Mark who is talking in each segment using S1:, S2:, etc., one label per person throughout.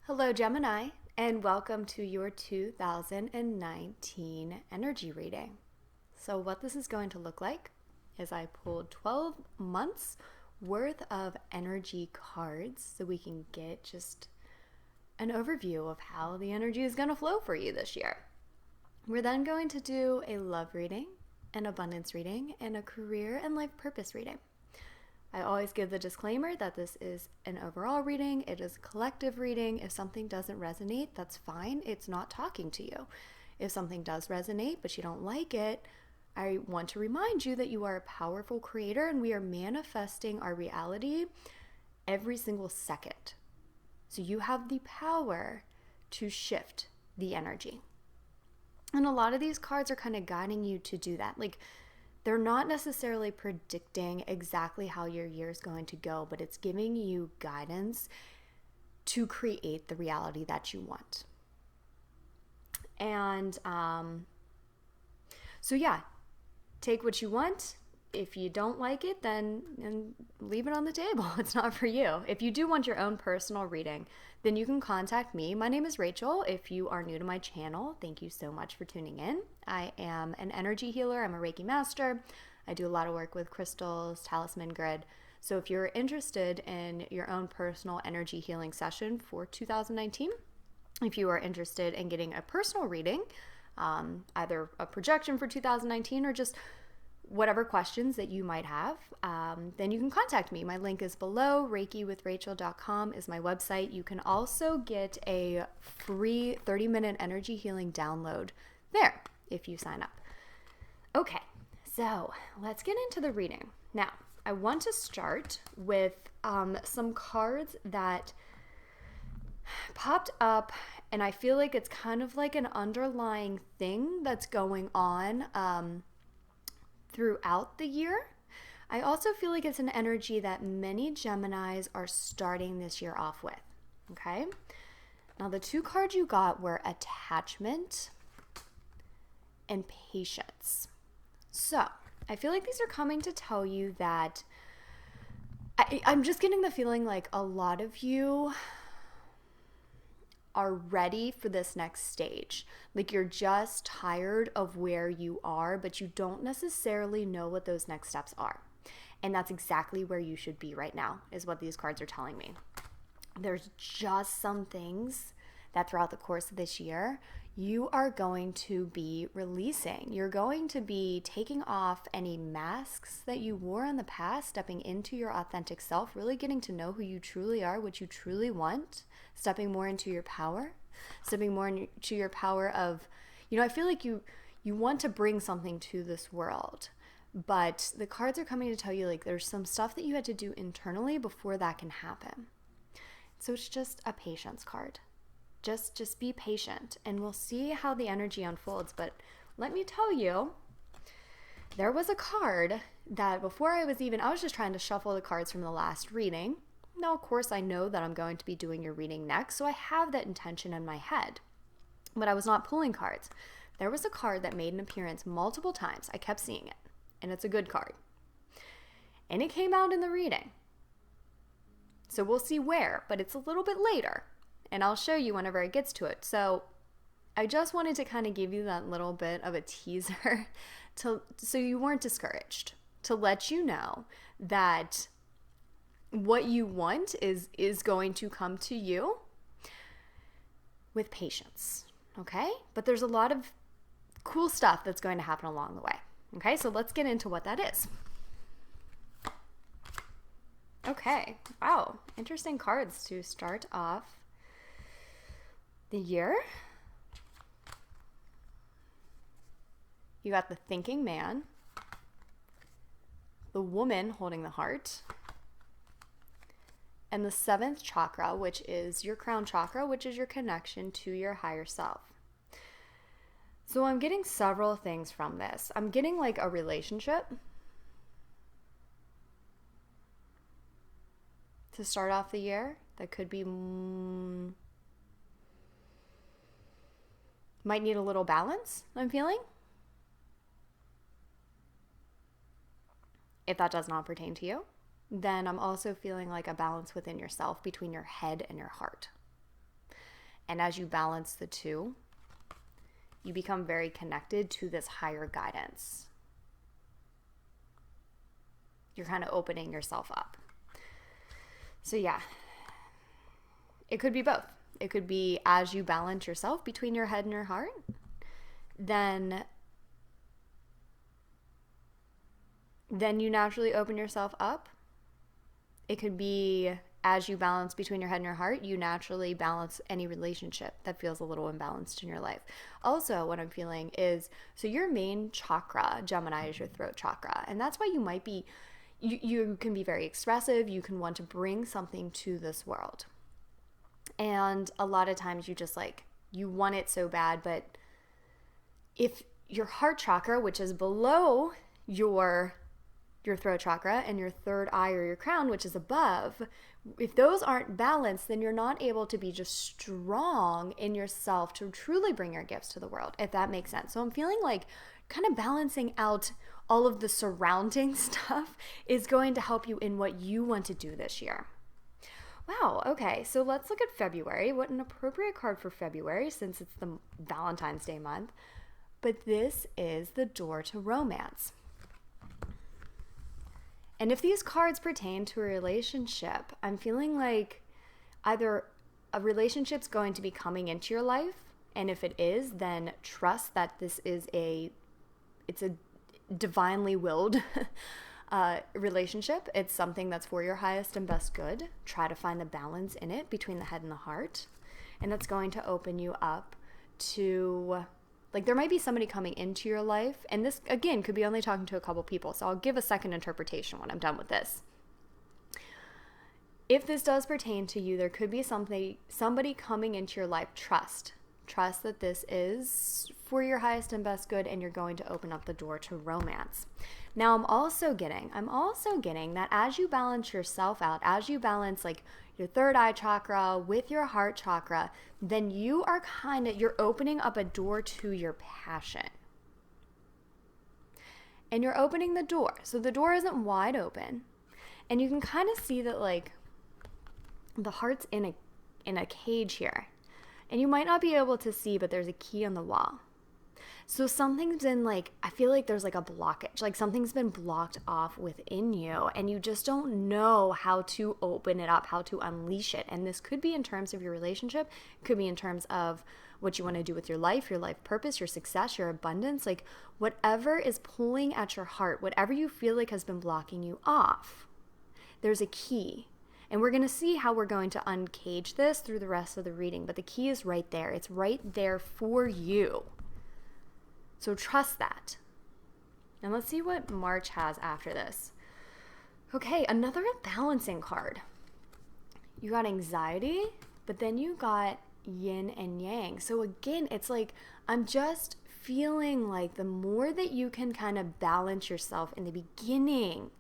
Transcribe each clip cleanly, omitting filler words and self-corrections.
S1: Hello, Gemini, and welcome to your 2019 energy reading. So, what this is going to look like is I pulled 12 months worth of energy cards so we can get just an overview of how the energy is going to flow for you this year. We're then going to do a love reading, an abundance reading, and a career and life purpose reading. I always give the disclaimer that this is an overall reading. It is a collective reading. If something doesn't resonate, that's fine. It's not talking to you. If something does resonate, but you don't like it, I want to remind you that you are a powerful creator and we are manifesting our reality every single second. So you have the power to shift the energy. And a lot of these cards are kind of guiding you to do that. They're not necessarily predicting exactly how your year is going to go, but it's giving you guidance to create the reality that you want. And take what you want. If you don't like it, then leave it on the table. It's not for you. If you do want your own personal reading, then you can contact me. My name is Rachel. If you are new to my channel, thank you so much for tuning in. I am an energy healer. I'm a Reiki master. I do a lot of work with crystals, talisman grid. So if you're interested in your own personal energy healing session for 2019, if you are interested in getting a personal reading, either a projection for 2019 or just whatever questions that you might have, then you can contact me. My link is below. ReikiWithRachel.com is my website. You can also get a free 30-minute energy healing download there if you sign up. Okay, so let's get into the reading. Now, I want to start with some cards that popped up, and I feel like it's kind of like an underlying thing that's going on throughout the year. I also feel like it's an energy that many Geminis are starting this year off with, okay? Now, the two cards you got were attachment and patience. So, I feel like these are coming to tell you that I'm just getting the feeling like a lot of you are ready for this next stage. Like you're just tired of where you are, but you don't necessarily know what those next steps are. And that's exactly where you should be right now, is what these cards are telling me. There's just some things that throughout the course of this year, you are going to be releasing. You're going to be taking off any masks that you wore in the past, stepping into your authentic self, really getting to know who you truly are, what you truly want, stepping more into your power, stepping more into your power of, I feel like you want to bring something to this world, but the cards are coming to tell you like there's some stuff that you had to do internally before that can happen. So it's just a patience card. Just be patient and we'll see how the energy unfolds. But let me tell you, there was a card that before I was just trying to shuffle the cards from the last reading. Now, of course, I know that I'm going to be doing your reading next, so I have that intention in my head. But I was not pulling cards. There was a card that made an appearance multiple times. I kept seeing it, and it's a good card. And it came out in the reading. So we'll see where, but it's a little bit later. And I'll show you whenever it gets to it. So I just wanted to kind of give you that little bit of a teaser so you weren't discouraged, to let you know that what you want is going to come to you with patience, okay? But there's a lot of cool stuff that's going to happen along the way, okay? So let's get into what that is. Okay, wow, interesting cards to start off the year. You got the thinking man, the woman holding the heart, and the 7th chakra, which is your crown chakra, which is your connection to your higher self. So I'm getting several things from this. I'm getting like a relationship to start off the year that could be might need a little balance, I'm feeling. If that does not pertain to you, then I'm also feeling like a balance within yourself between your head and your heart. And as you balance the two, you become very connected to this higher guidance. You're kind of opening yourself up. So yeah, it could be both. It could be as you balance yourself between your head and your heart, then you naturally open yourself up. It could be as you balance between your head and your heart, you naturally balance any relationship that feels a little imbalanced in your life. Also, what I'm feeling is, so your main chakra, Gemini, is your throat chakra. And that's why you might be, you can be very expressive. You can want to bring something to this world. And a lot of times you just like, you want it so bad. But if your heart chakra, which is below your throat chakra, and your third eye or your crown, which is above, if those aren't balanced, then you're not able to be just strong in yourself to truly bring your gifts to the world, if that makes sense. So I'm feeling like kind of balancing out all of the surrounding stuff is going to help you in what you want to do this year. Wow, okay, so let's look at February. What an appropriate card for February, since it's the Valentine's Day month. But this is the door to romance. And if these cards pertain to a relationship, I'm feeling like either a relationship's going to be coming into your life, and if it is, then trust that this is it's a divinely willed relationship. It's something that's for your highest and best good. Try to find the balance in it between the head and the heart. And that's going to open you up to, like, there might be somebody coming into your life, and this, again, could be only talking to a couple people, so I'll give a second interpretation when I'm done with this. If this does pertain to you, there could be somebody coming into your life. Trust that this is for your highest and best good, and you're going to open up the door to romance. Now, I'm also getting that as you balance yourself out, as you balance like your third eye chakra with your heart chakra, then you're opening up a door to your passion. And you're opening the door. So the door isn't wide open. And you can kind of see that, like, the heart's in a cage here. And you might not be able to see, but there's a key on the wall. So something's been like, I feel like there's like a blockage, like something's been blocked off within you, and you just don't know how to open it up, how to unleash it. And this could be in terms of your relationship, it could be in terms of what you want to do with your life purpose, your success, your abundance, like whatever is pulling at your heart, whatever you feel like has been blocking you off, there's a key. And we're going to see how we're going to uncage this through the rest of the reading, but the key is right there. It's right there for you. So trust that. And let's see what March has after this. Okay, another balancing card. You got anxiety, but then you got yin and yang. So again, it's like, I'm just feeling like the more that you can kind of balance yourself in the beginning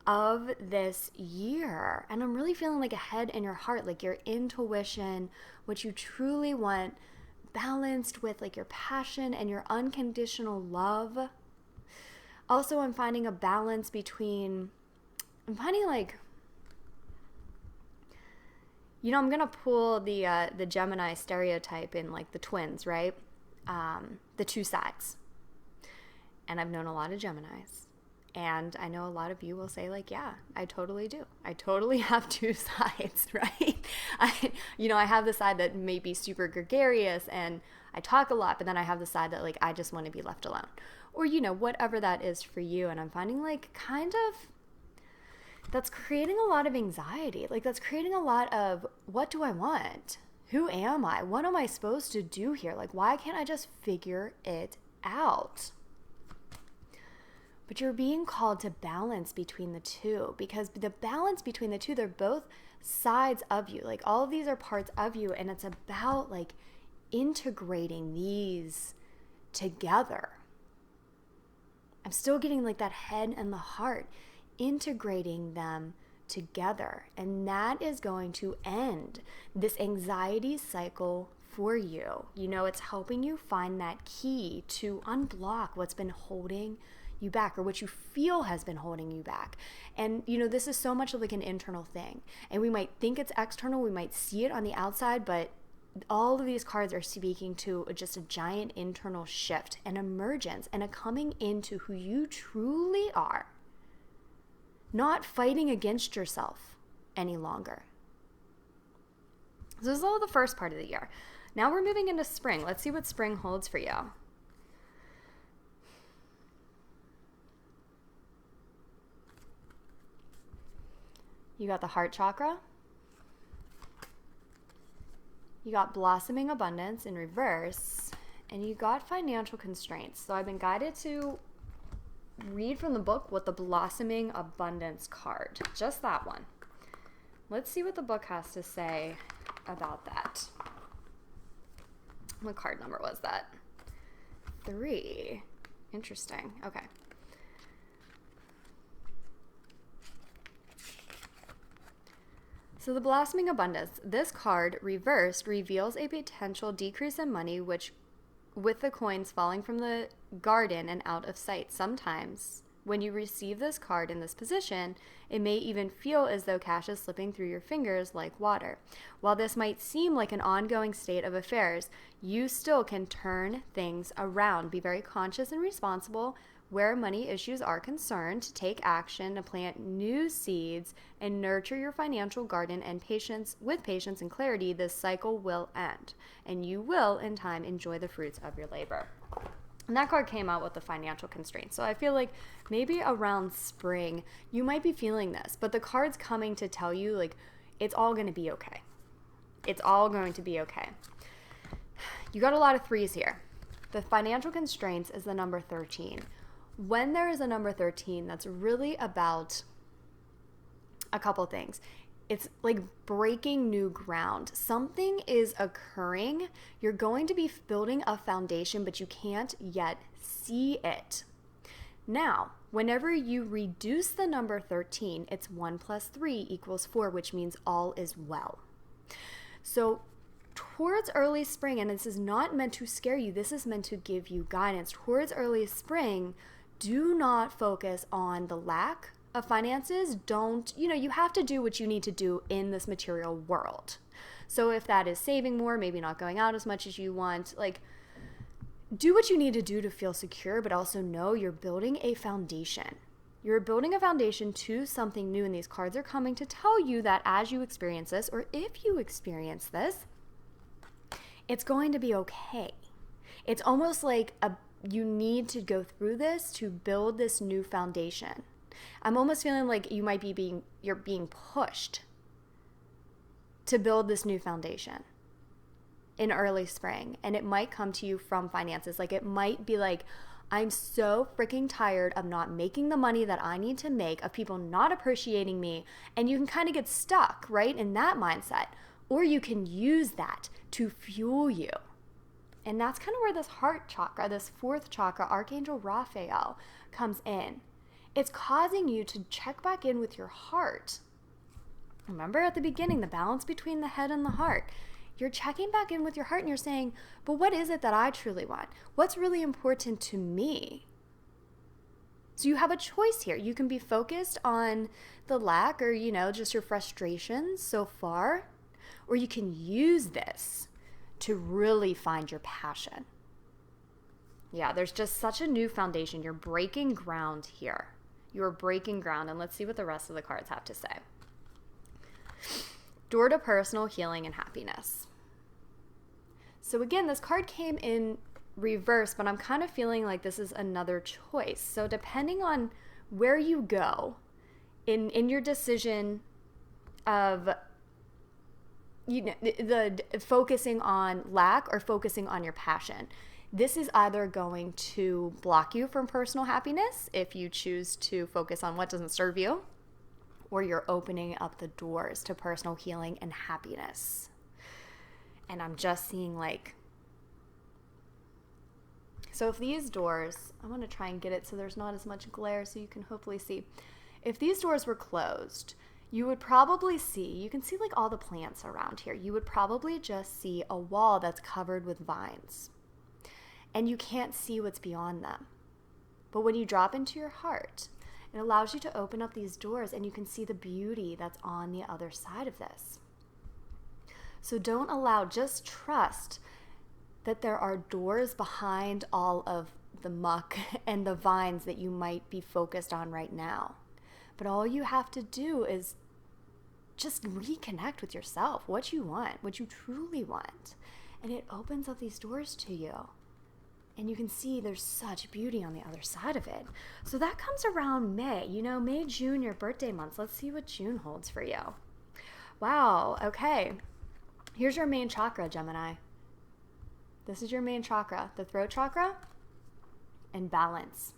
S1: of this year, and I'm really feeling like a head and your heart, like your intuition, what you truly want, balanced with like your passion and your unconditional love. Also, I'm finding a balance between, I'm finding like, I'm gonna pull the Gemini stereotype in like the twins, right? The two sides. And I've known a lot of Geminis. And I know a lot of you will say like, yeah, I totally do. I totally have two sides, right? I have the side that may be super gregarious and I talk a lot, but then I have the side that like, I just want to be left alone. Or, whatever that is for you. And I'm finding like kind of, that's creating a lot of anxiety. Like that's creating a lot of, what do I want? Who am I? What am I supposed to do here? Like, why can't I just figure it out? But you're being called to balance between the two, because the balance between the two, they're both sides of you. Like all of these are parts of you, and it's about like integrating these together. I'm still getting like that head and the heart, integrating them together. And that is going to end this anxiety cycle for you. It's helping you find that key to unblock what's been holding you back, or what you feel has been holding you back. And this is so much of like an internal thing, and we might think it's external, we might see it on the outside, but all of these cards are speaking to just a giant internal shift, an emergence, and a coming into who you truly are. Not fighting against yourself any longer. So this is all the first part of the year. Now we're moving into spring. Let's see what spring holds for you. You got the heart chakra. You got blossoming abundance in reverse. And you got financial constraints. So I've been guided to read from the book what the blossoming abundance card. Just that one. Let's see what the book has to say about that. What card number was that? 3. Interesting. Okay. So the blossoming abundance, this card reversed reveals a potential decrease in money, which with the coins falling from the garden and out of sight. Sometimes when you receive this card in this position, it may even feel as though cash is slipping through your fingers like water. While this might seem like an ongoing state of affairs, you still can turn things around. Be very conscious and responsible where money issues are concerned, to take action, to plant new seeds, and nurture your financial garden. And with patience and clarity, this cycle will end, and you will, in time, enjoy the fruits of your labor. And that card came out with the financial constraints. So I feel like maybe around spring, you might be feeling this, but the card's coming to tell you, like, it's all going to be okay. It's all going to be okay. You got a lot of 3s here. The financial constraints is the number 13. When there is a number 13, that's really about a couple things. It's like breaking new ground. Something is occurring. You're going to be building a foundation, but you can't yet see it. Now, whenever you reduce the number 13, it's 1 plus 3 equals 4, which means all is well. So towards early spring, and this is not meant to scare you, this is meant to give you guidance. Towards early spring, do not focus on the lack of finances. You have to do what you need to do in this material world. So if that is saving more, maybe not going out as much as you want, like, do what you need to do to feel secure, but also know you're building a foundation. You're building a foundation to something new, and these cards are coming to tell you that as you experience this, or if you experience this, it's going to be okay. It's almost like you need to go through this to build this new foundation. I'm almost feeling like you might be you're being pushed to build this new foundation in early spring, and it might come to you from finances. Like, it might be like, I'm so freaking tired of not making the money that I need to make, of people not appreciating me, and you can kind of get stuck, right, in that mindset. Or you can use that to fuel you. And that's kind of where this heart chakra, this 4th chakra, Archangel Raphael, comes in. It's causing you to check back in with your heart. Remember at the beginning, the balance between the head and the heart. You're checking back in with your heart and you're saying, but what is it that I truly want? What's really important to me? So you have a choice here. You can be focused on the lack or, just your frustrations so far, or you can use this to really find your passion. Yeah, there's just such a new foundation. You're breaking ground here. You're breaking ground, and let's see what the rest of the cards have to say. Door to personal healing and happiness. So again, this card came in reverse, but I'm kind of feeling like this is another choice. So depending on where you go in your decision of the focusing on lack or focusing on your passion, this is either going to block you from personal happiness if you choose to focus on what doesn't serve you, or you're opening up the doors to personal healing and happiness. And I'm just seeing so if these doors, I want to try and get it so there's not as much glare so you can hopefully see. If these doors were closed, you would probably you can see all the plants around here. You would probably just see a wall that's covered with vines. And you can't see what's beyond them. But when you drop into your heart, it allows you to open up these doors and you can see the beauty that's on the other side of this. So just trust that there are doors behind all of the muck and the vines that you might be focused on right now. But all you have to do is just reconnect with yourself, what you want, what you truly want. And it opens up these doors to you. And you can see there's such beauty on the other side of it. So that comes around May. May, June, your birthday months. Let's see what June holds for you. Wow, okay. Here's your main chakra, Gemini. This is your main chakra, the throat chakra, and balance.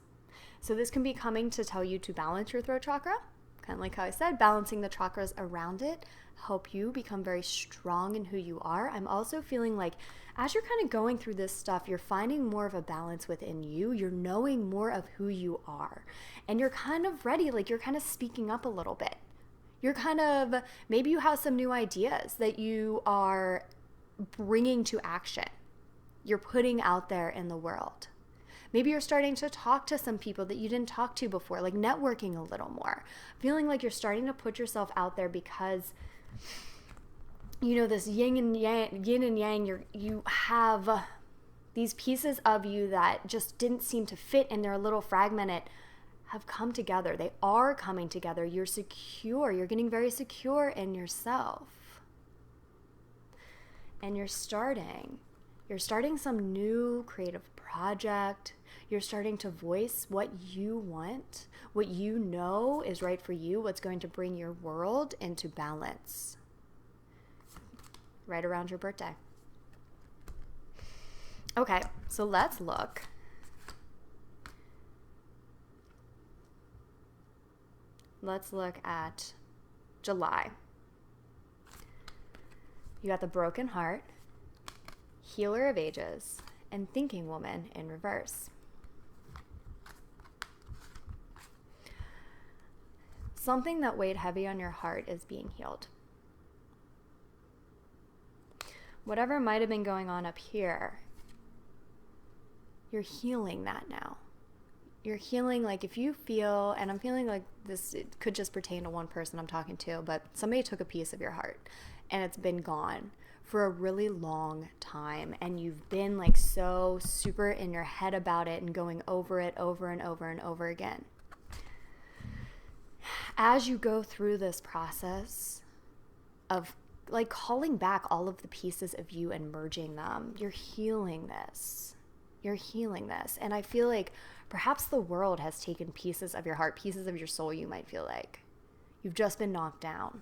S1: So this can be coming to tell you to balance your throat chakra, kind of like how I said, balancing the chakras around it, help you become very strong in who you are. I'm also feeling like as you're kind of going through this stuff, you're finding more of a balance within you. You're knowing more of who you are. And you're kind of ready, like you're kind of speaking up a little bit. Maybe you have some new ideas that you are bringing to action. You're putting out there in the world. Maybe you're starting to talk to some people that you didn't talk to before, like networking a little more. Feeling like you're starting to put yourself out there because, this yin and yang, you have these pieces of you that just didn't seem to fit and they're a little fragmented, have come together. They are coming together. You're secure. You're getting very secure in yourself. And you're starting some new creative project. You're starting to voice what you want, what you know is right for you, what's going to bring your world into balance. Right around your birthday. Okay, so let's look. Let's look at July. You got the Broken Heart, Healer of Ages, and Thinking Woman in reverse. Something that weighed heavy on your heart is being healed. Whatever might have been going on up here, you're healing that now. You're healing, like if you feel, and I'm feeling like this, it could just pertain to one person I'm talking to, but somebody took a piece of your heart and it's been gone for a really long time, and you've been like so super in your head about it and going over it over and over and over again. As you go through this process of like calling back all of the pieces of you and merging them, you're healing this. You're healing this. And I feel like perhaps the world has taken pieces of your heart, pieces of your soul, you might feel like. You've just been knocked down.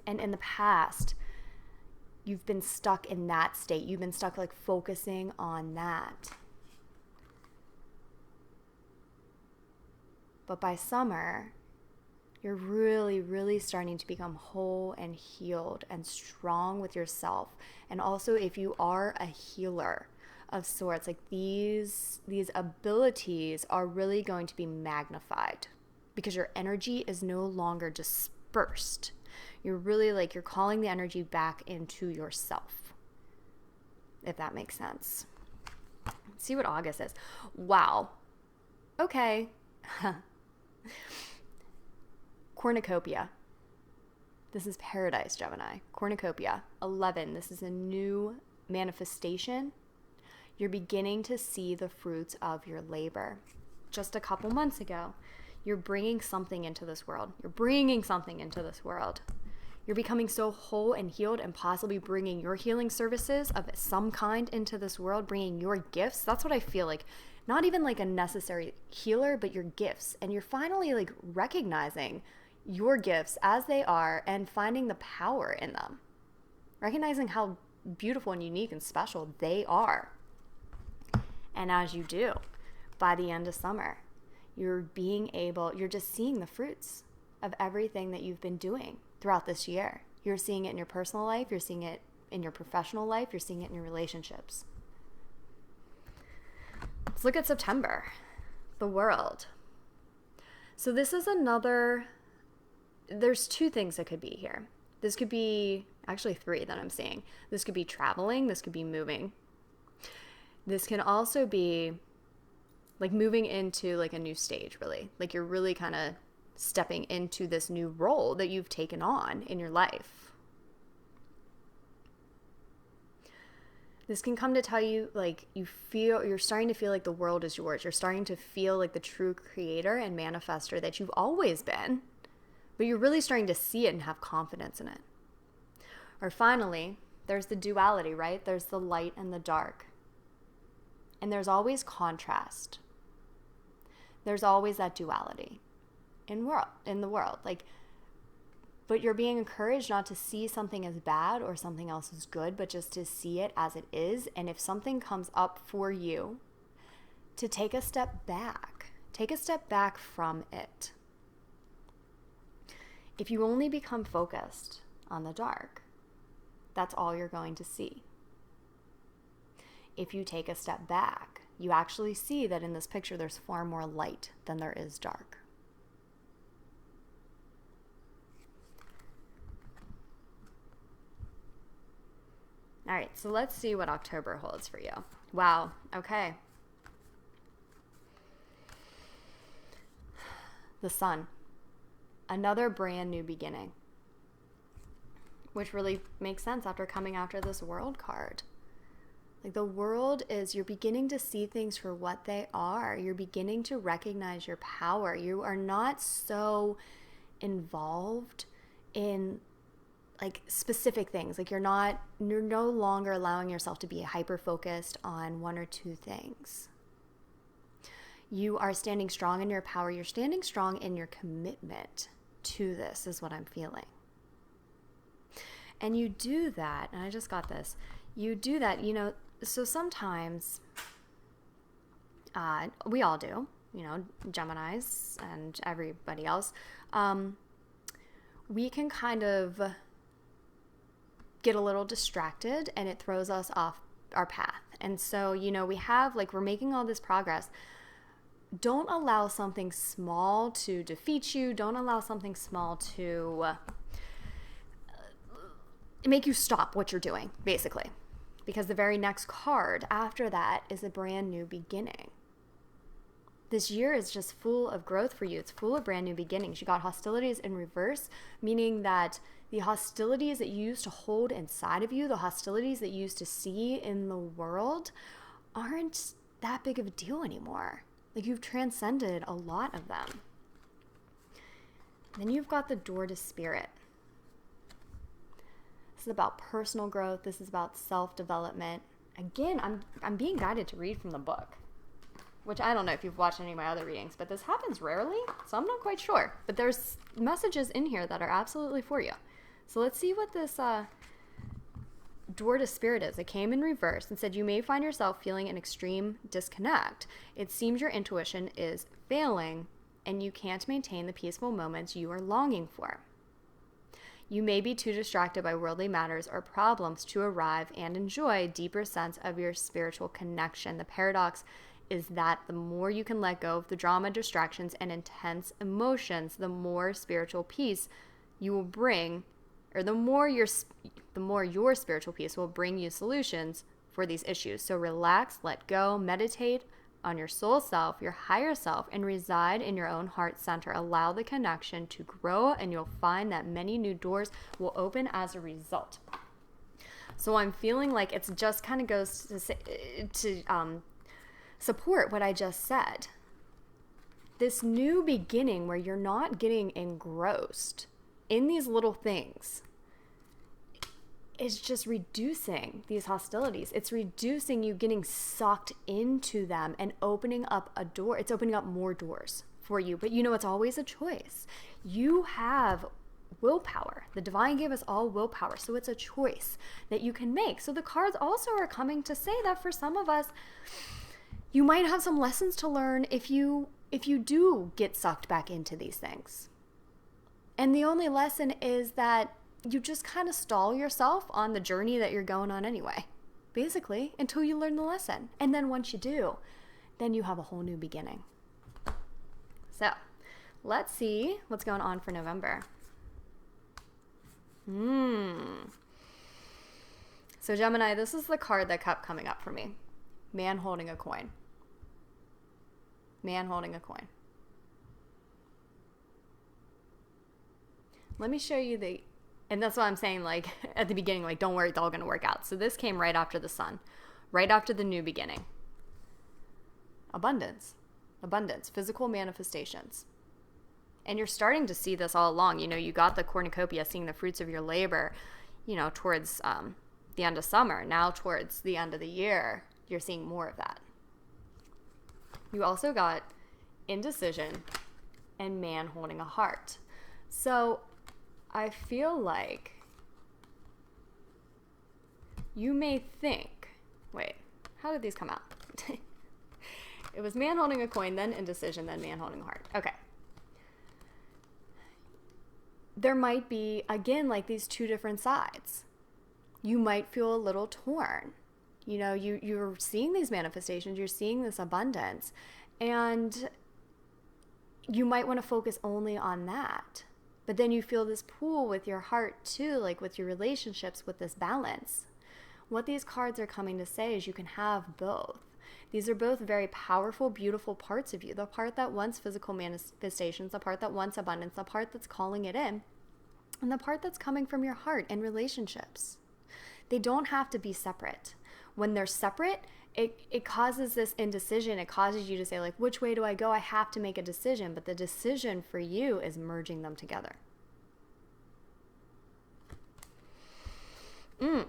S1: And in the past, you've been stuck in that state. You've been stuck like focusing on that. But by summer, you're really, really starting to become whole and healed and strong with yourself. And also if you are a healer of sorts, like these abilities are really going to be magnified because your energy is no longer dispersed. You're really like, you're calling the energy back into yourself, if that makes sense. Let's see what August is. Wow. Okay. Cornucopia. This is paradise, Gemini. Cornucopia. 11. This is a new manifestation. You're beginning to see the fruits of your labor. Just a couple months ago, you're bringing something into this world. You're bringing something into this world. You're becoming so whole and healed and possibly bringing your healing services of some kind into this world, bringing your gifts. That's what I feel like. Not even like a necessary healer, but your gifts. And you're finally like recognizing your gifts as they are and finding the power in them. Recognizing how beautiful and unique and special they are. And as you do, by the end of summer, you're just seeing the fruits of everything that you've been doing throughout this year. You're seeing it in your personal life, you're seeing it in your professional life, you're seeing it in your relationships. Let's look at September, the world. So this is there's two things that could be here. This could be, actually three that I'm seeing. This could be traveling, this could be moving. This can also be like moving into like a new stage, really. Like you're really kind of stepping into this new role that you've taken on in your life. This can come to tell you, like, you're starting to feel like the world is yours. You're starting to feel like the true creator and manifester that you've always been, but you're really starting to see it and have confidence in it. Or finally, there's the duality, right? There's the light and the dark. And there's always contrast. There's always that duality in the world. Like, but you're being encouraged not to see something as bad or something else as good, but just to see it as it is. And if something comes up for you, to take a step back. Take a step back from it. If you only become focused on the dark, that's all you're going to see. If you take a step back, you actually see that in this picture there's far more light than there is dark. All right, so let's see what October holds for you. Wow, okay. The Sun. Another brand new beginning. Which really makes sense after coming after this World card. Like, the world is, you're beginning to see things for what they are. You're beginning to recognize your power. You are not so involved in like specific things. Like, you're no longer allowing yourself to be hyper focused on one or two things. You are standing strong in your power. You're standing strong in your commitment to this, is what I'm feeling. And you do that, and I just got this. You do that, so sometimes we all do, Geminis and everybody else. We can kind of get a little distracted and it throws us off our path. And so, we're making all this progress. Don't allow something small to defeat you. Don't allow something small to make you stop what you're doing, basically. Because the very next card after that is a brand new beginning. This year is just full of growth for you. It's full of brand new beginnings. You got hostilities in reverse, meaning that the hostilities that you used to hold inside of you, the hostilities that you used to see in the world, aren't that big of a deal anymore. Like, you've transcended a lot of them. Then you've got the door to spirit. This is about personal growth. This is about self-development. Again, I'm being guided to read from the book, which I don't know if you've watched any of my other readings, but this happens rarely, so I'm not quite sure. But there's messages in here that are absolutely for you. So let's see what this door to spirit is. It came in reverse and said, you may find yourself feeling an extreme disconnect. It seems your intuition is failing and you can't maintain the peaceful moments you are longing for. You may be too distracted by worldly matters or problems to arrive and enjoy a deeper sense of your spiritual connection. The paradox is that the more you can let go of the drama, distractions, and intense emotions, the more spiritual peace you will bring, or the more your spiritual peace will bring you solutions for these issues. So relax, let go, meditate on your soul self, your higher self, and reside in your own heart center. Allow the connection to grow, and you'll find that many new doors will open as a result. So I'm feeling like it's just kind of goes to support what I just said. This new beginning where you're not getting engrossed in these little things is just reducing these hostilities. It's reducing you getting sucked into them and opening up a door. It's opening up more doors for you. But it's always a choice. You have willpower. The divine gave us all willpower. So it's a choice that you can make. So the cards also are coming to say that for some of us, you might have some lessons to learn if you do get sucked back into these things. And the only lesson is that you just kind of stall yourself on the journey that you're going on anyway, basically, until you learn the lesson. And then once you do, then you have a whole new beginning. So let's see what's going on for November. So Gemini, this is the card that kept coming up for me. Man holding a coin. Man holding a coin. Let me show you And that's why I'm saying, like, at the beginning, like, don't worry, it's all going to work out. So this came right after the sun, right after the new beginning. Abundance, physical manifestations. And you're starting to see this all along. You know, you got the cornucopia, seeing the fruits of your labor, you know, towards the end of summer. Now towards the end of the year, you're seeing more of that. You also got indecision and man holding a heart. So I feel like you may think, wait, how did these come out? It was man holding a coin, then indecision, then man holding a heart. Okay. There might be, again, like these two different sides. You might feel a little torn. You know, you're seeing these manifestations, you're seeing this abundance, and you might want to focus only on that. But then you feel this pull with your heart too, like with your relationships, with this balance. What these cards are coming to say is you can have both. These are both very powerful, beautiful parts of you. The part that wants physical manifestations, the part that wants abundance, the part that's calling it in, and the part that's coming from your heart and relationships. They don't have to be separate. When they're separate, it causes this indecision. It causes you to say, like, which way do I go? I have to make a decision. But the decision for you is merging them together. And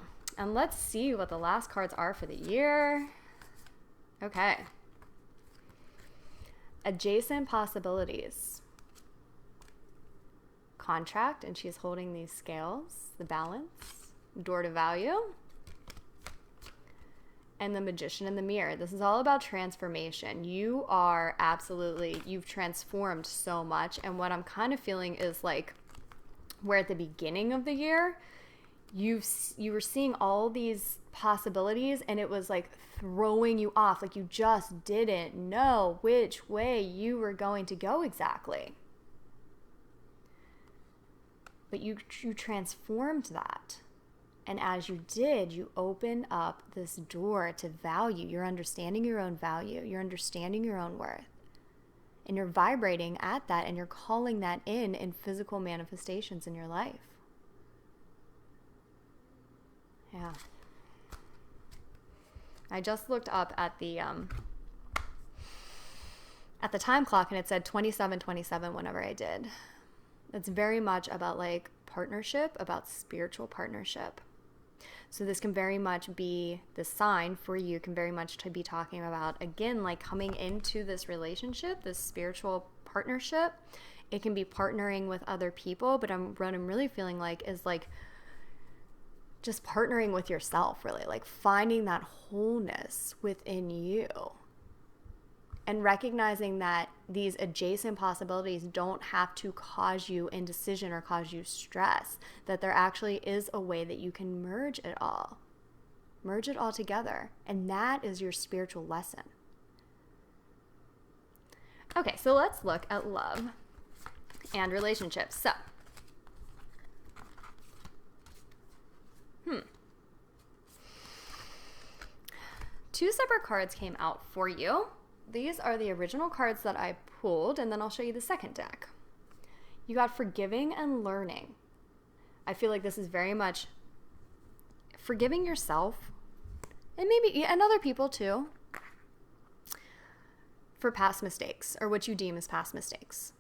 S1: let's see what the last cards are for the year. Okay. Adjacent possibilities. Contract, and she's holding these scales, the balance, door to value, and the magician in the mirror. This is all about transformation. You are absolutely, you've transformed so much. And what I'm kind of feeling is like, where at the beginning of the year, you were seeing all these possibilities and it was like throwing you off. Like you just didn't know which way you were going to go exactly. But you transformed that. And as you did, you opened up this door to value. You're understanding your own value. You're understanding your own worth. And you're vibrating at that, and you're calling that in physical manifestations in your life. Yeah. I just looked up at the time clock, and it said 27:27 whenever I did. It's very much about like partnership, about spiritual partnership. So this can very much be the sign for you, can very much to be talking about, again, like coming into this relationship, this spiritual partnership. It can be partnering with other people, but what I'm really feeling like is like just partnering with yourself, really, like finding that wholeness within you. And recognizing that these adjacent possibilities don't have to cause you indecision or cause you stress, that there actually is a way that you can merge it all together. And that is your spiritual lesson. Okay, so let's look at love and relationships. So, two separate cards came out for you. These are the original cards that I pulled, and then I'll show you the second deck. You got forgiving and learning. I feel like this is very much forgiving yourself, and maybe and other people too, for past mistakes, or what you deem as past mistakes.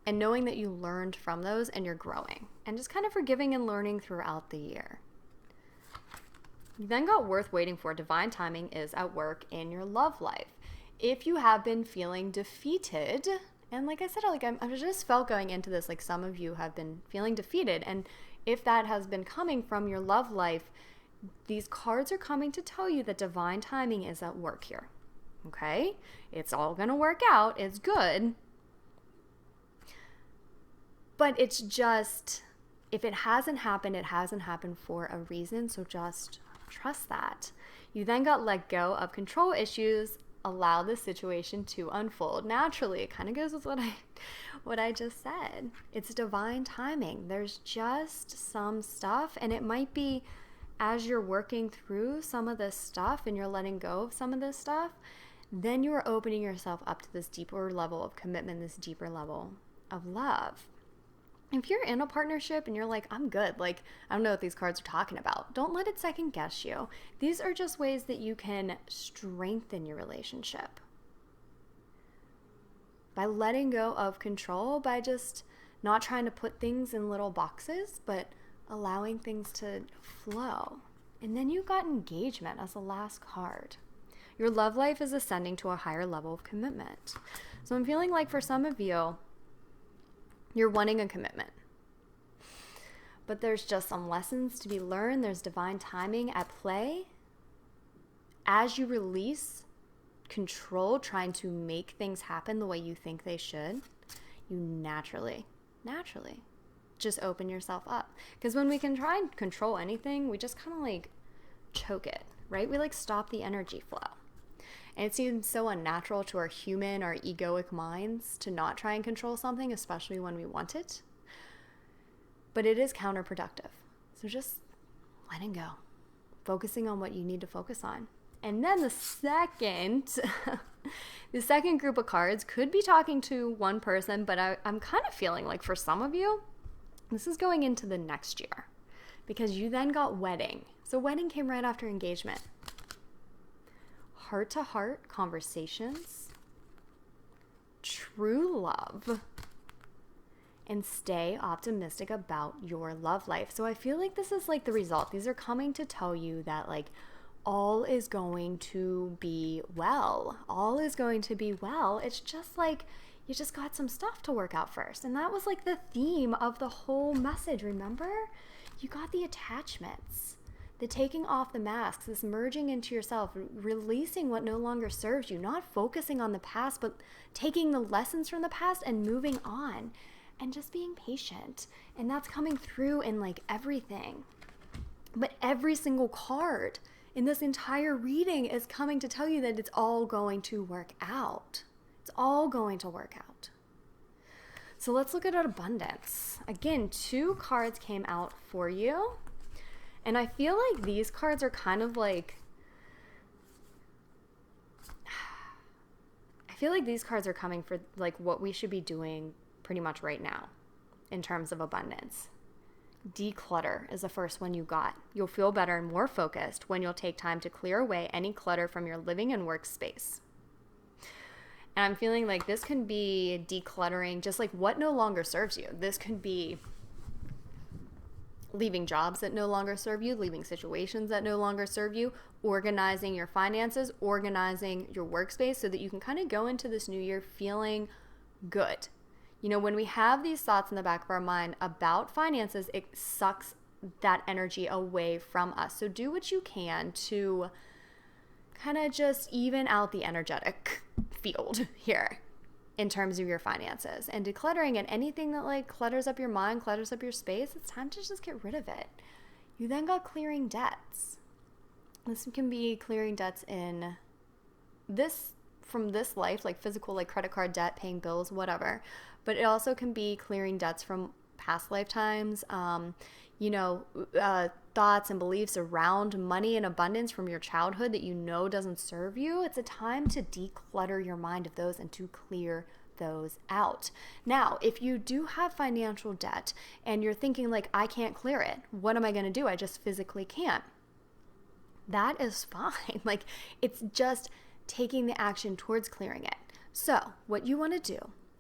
S1: And knowing that you learned from those and you're growing. And just kind of forgiving and learning throughout the year. You then got worth waiting for. Divine timing is at work in your love life. If you have been feeling defeated, and like I said, like I just felt going into this, like some of you have been feeling defeated. And if that has been coming from your love life, these cards are coming to tell you that divine timing is at work here. Okay? It's all going to work out. It's good. But it's just, if it hasn't happened, it hasn't happened for a reason. So just trust that. You then got let go of control issues, allow the situation to unfold naturally. It kind of goes with what I just said. It's divine timing. There's just some stuff, and it might be as you're working through some of this stuff and you're letting go of some of this stuff, then you are opening yourself up to this deeper level of commitment, this deeper level of love. If you're in a partnership and you're like, I'm good, like, I don't know what these cards are talking about, don't let it second guess you. These are just ways that you can strengthen your relationship by letting go of control, by just not trying to put things in little boxes, but allowing things to flow. And then you got engagement as the last card. Your love life is ascending to a higher level of commitment. So I'm feeling like for some of you, you're wanting a commitment. But there's just some lessons to be learned. There's divine timing at play. As you release control, trying to make things happen the way you think they should, you naturally just open yourself up. Because when we can try and control anything, we just kind of like choke it, right? We like stop the energy flow. And it seems so unnatural to our human, our egoic minds to not try and control something, especially when we want it. But it is counterproductive. So just letting go, focusing on what you need to focus on. And then the second group of cards could be talking to one person, but I'm kind of feeling like for some of you, this is going into the next year because you then got wedding. So wedding came right after engagement. Heart-to-heart conversations, true love, and stay optimistic about your love life. So I feel like this is like the result. These are coming to tell you that like all is going to be well. All is going to be well. It's just like you just got some stuff to work out first. And that was like the theme of the whole message, remember? You got the attachments. The taking off the masks, this merging into yourself, releasing what no longer serves you, not focusing on the past, but taking the lessons from the past and moving on and just being patient. And that's coming through in like everything. But every single card in this entire reading is coming to tell you that it's all going to work out. It's all going to work out. So let's look at abundance. Again, 2 cards came out for you. And I feel like these cards are kind of like, I feel like these cards are coming for like what we should be doing pretty much right now in terms of abundance. Declutter is the first one you got. You'll feel better and more focused when you'll take time to clear away any clutter from your living and workspace. And I'm feeling like this can be decluttering just like what no longer serves you. This could be leaving jobs that no longer serve you, leaving situations that no longer serve you, organizing your finances, organizing your workspace so that you can kind of go into this new year feeling good. You know, when we have these thoughts in the back of our mind about finances, it sucks that energy away from us. So do what you can to kind of just even out the energetic field here in terms of your finances and decluttering, and anything that like clutters up your mind, clutters up your space, it's time to just get rid of it. You then got clearing debts. This can be clearing debts in this, from this life, like physical, like credit card debt, paying bills, whatever. But it also can be clearing debts from past lifetimes, thoughts and beliefs around money and abundance from your childhood that you know doesn't serve you. It's a time to declutter your mind of those and to clear those out. Now, if you do have financial debt and you're thinking like, I can't clear it, what am I going to do? I just physically can't. That is fine. Like, it's just taking the action towards clearing it. So what you want to do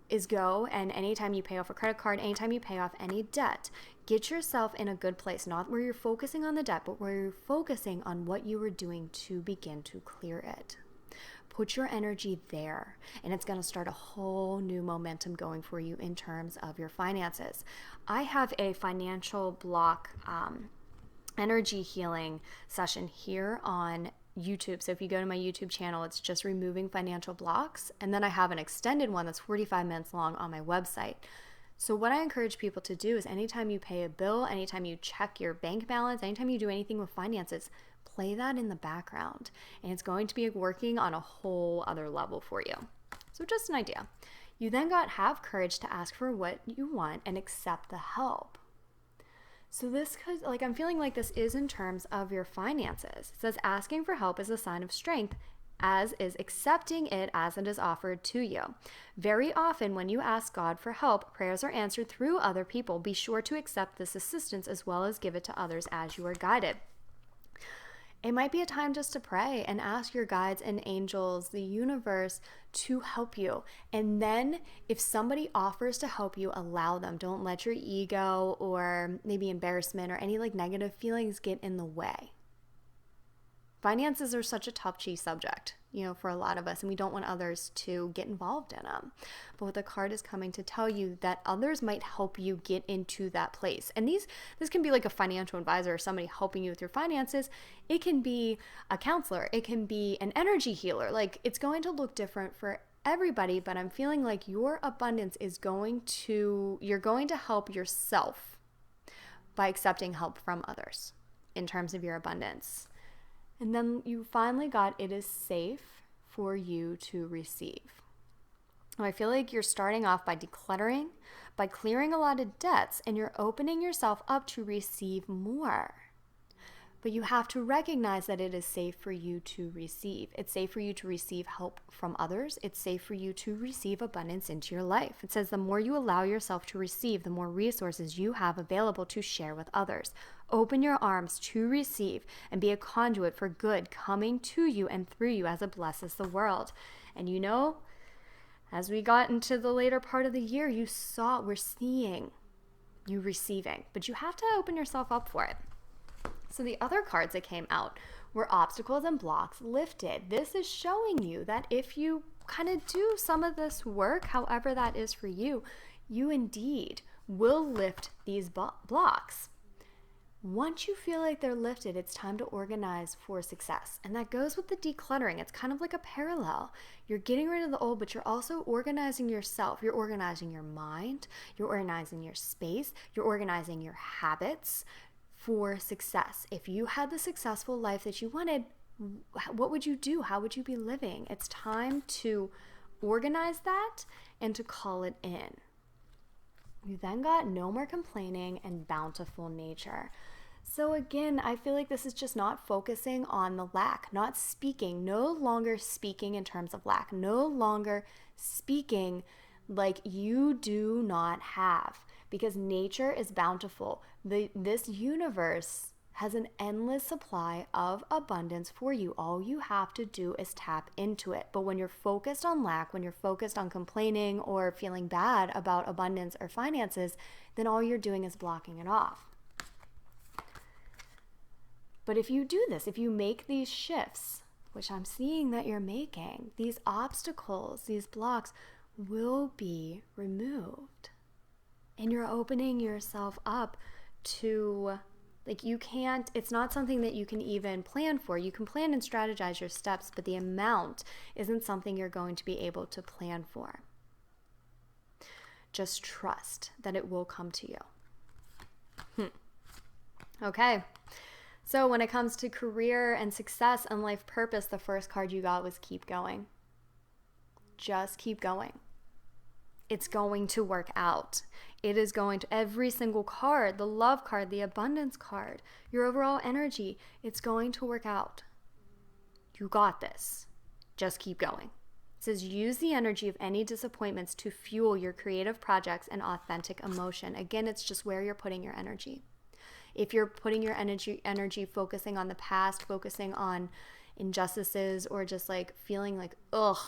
S1: is go, and anytime you pay off a credit card, anytime you pay off any debt, get yourself in a good place, not where you're focusing on the debt, but where you're focusing on what you were doing to begin to clear it. Put your energy there, and it's going to start a whole new momentum going for you in terms of your finances. I have a financial block energy healing session here on YouTube. So if you go to my YouTube channel, it's just removing financial blocks. And then I have an extended one that's 45 minutes long on my website. So what I encourage people to do is anytime you pay a bill, anytime you check your bank balance, anytime you do anything with finances, play that in the background. And it's going to be working on a whole other level for you. So just an idea. You then have courage to ask for what you want and accept the help. So this could, I'm feeling like this is in terms of your finances. It says asking for help is a sign of strength as is accepting it as it is offered to you. Very often when you ask God for help, prayers are answered through other people. Be sure to accept this assistance as well as give it to others as you are guided. It might be a time just to pray and ask your guides and angels, the universe, to help you. And then if somebody offers to help you, allow them. Don't let your ego or maybe embarrassment or any negative feelings get in the way. Finances are such a touchy subject, for a lot of us, and we don't want others to get involved in them. But what the card is coming to tell you that others might help you get into that place. And this can be like a financial advisor or somebody helping you with your finances. It can be a counselor. It can be an energy healer. It's going to look different for everybody, but I'm feeling like your abundance you're going to help yourself by accepting help from others in terms of your abundance. And then you finally got, it is safe for you to receive. I feel like you're starting off by decluttering, by clearing a lot of debts, and you're opening yourself up to receive more. But you have to recognize that it is safe for you to receive. It's safe for you to receive help from others. It's safe for you to receive abundance into your life. It says the more you allow yourself to receive, the more resources you have available to share with others. Open your arms to receive and be a conduit for good coming to you and through you as it blesses the world. And as we got into the later part of the year, we're seeing you receiving, but you have to open yourself up for it. So the other cards that came out were obstacles and blocks lifted. This is showing you that if you kind of do some of this work, however that is for you, you indeed will lift these blocks. Once you feel like they're lifted, it's time to organize for success. And that goes with the decluttering. It's kind of like a parallel. You're getting rid of the old, but you're also organizing yourself. You're organizing your mind. You're organizing your space. You're organizing your habits for success. If you had the successful life that you wanted, what would you do? How would you be living? It's time to organize that and to call it in. You then got no more complaining and bountiful nature. So again, I feel like this is just not focusing on the lack, not speaking, no longer speaking in terms of lack, no longer speaking like you do not have, because nature is bountiful. This universe has an endless supply of abundance for you. All you have to do is tap into it. But when you're focused on lack, when you're focused on complaining or feeling bad about abundance or finances, then all you're doing is blocking it off. But if you do this, if you make these shifts, which I'm seeing that you're making, these obstacles, these blocks will be removed. And you're opening yourself up to, it's not something that you can even plan for. You can plan and strategize your steps, but the amount isn't something you're going to be able to plan for. Just trust that it will come to you. Okay. So when it comes to career and success and life purpose, the first card you got was keep going. Just keep going. It's going to work out. It is going to, every single card, the love card, the abundance card, your overall energy, it's going to work out. You got this. Just keep going. It says use the energy of any disappointments to fuel your creative projects and authentic emotion. Again, it's just where you're putting your energy. If you're putting your energy focusing on the past, focusing on injustices, or just feeling ugh,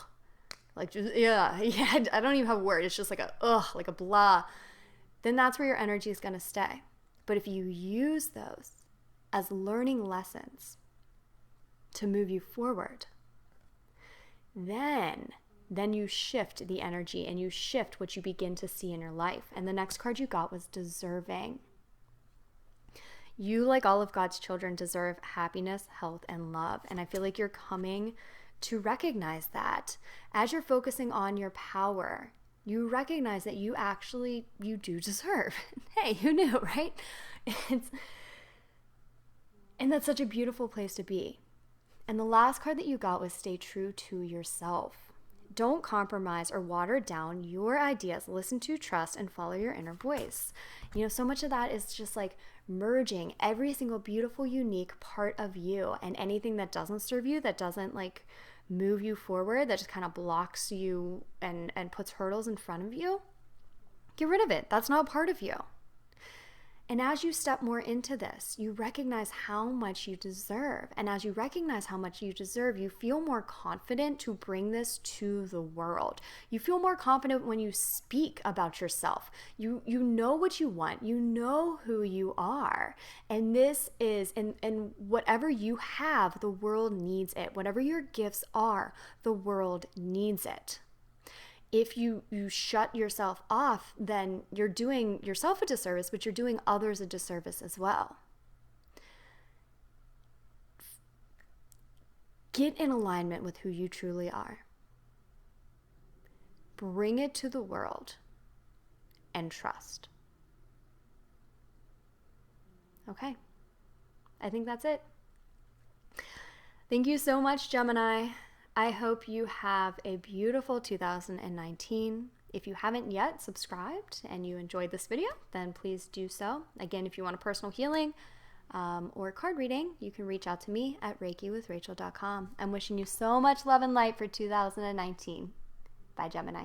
S1: I don't even have a word. It's just like a blah. Then that's where your energy is going to stay. But if you use those as learning lessons to move you forward, then you shift the energy and you shift what you begin to see in your life. And the next card you got was deserving. You, like all of God's children, deserve happiness, health, and love. And I feel like you're coming to recognize that. As you're focusing on your power, you recognize that you do deserve. Hey, who knew, right? And that's such a beautiful place to be. And the last card that you got was stay true to yourself. Don't compromise or water down your ideas. Listen to, trust, and follow your inner voice. So much of that is just merging every single beautiful, unique part of you, and anything that doesn't serve you, that doesn't move you forward, that just kind of blocks you and puts hurdles in front of you, get rid of it. That's not part of you. And as you step more into this, you recognize how much you deserve. And as you recognize how much you deserve, you feel more confident to bring this to the world. You feel more confident when you speak about yourself. You know what you want. You know who you are. And this is, and whatever you have, the world needs it. Whatever your gifts are, the world needs it. If you shut yourself off, then you're doing yourself a disservice, but you're doing others a disservice as well. Get in alignment with who you truly are. Bring it to the world and trust. Okay, I think that's it. Thank you so much, Gemini. I hope you have a beautiful 2019. If you haven't yet subscribed and you enjoyed this video, then please do so. Again, if you want a personal healing or card reading, you can reach out to me at reikiwithrachel.com. I'm wishing you so much love and light for 2019. Bye, Gemini.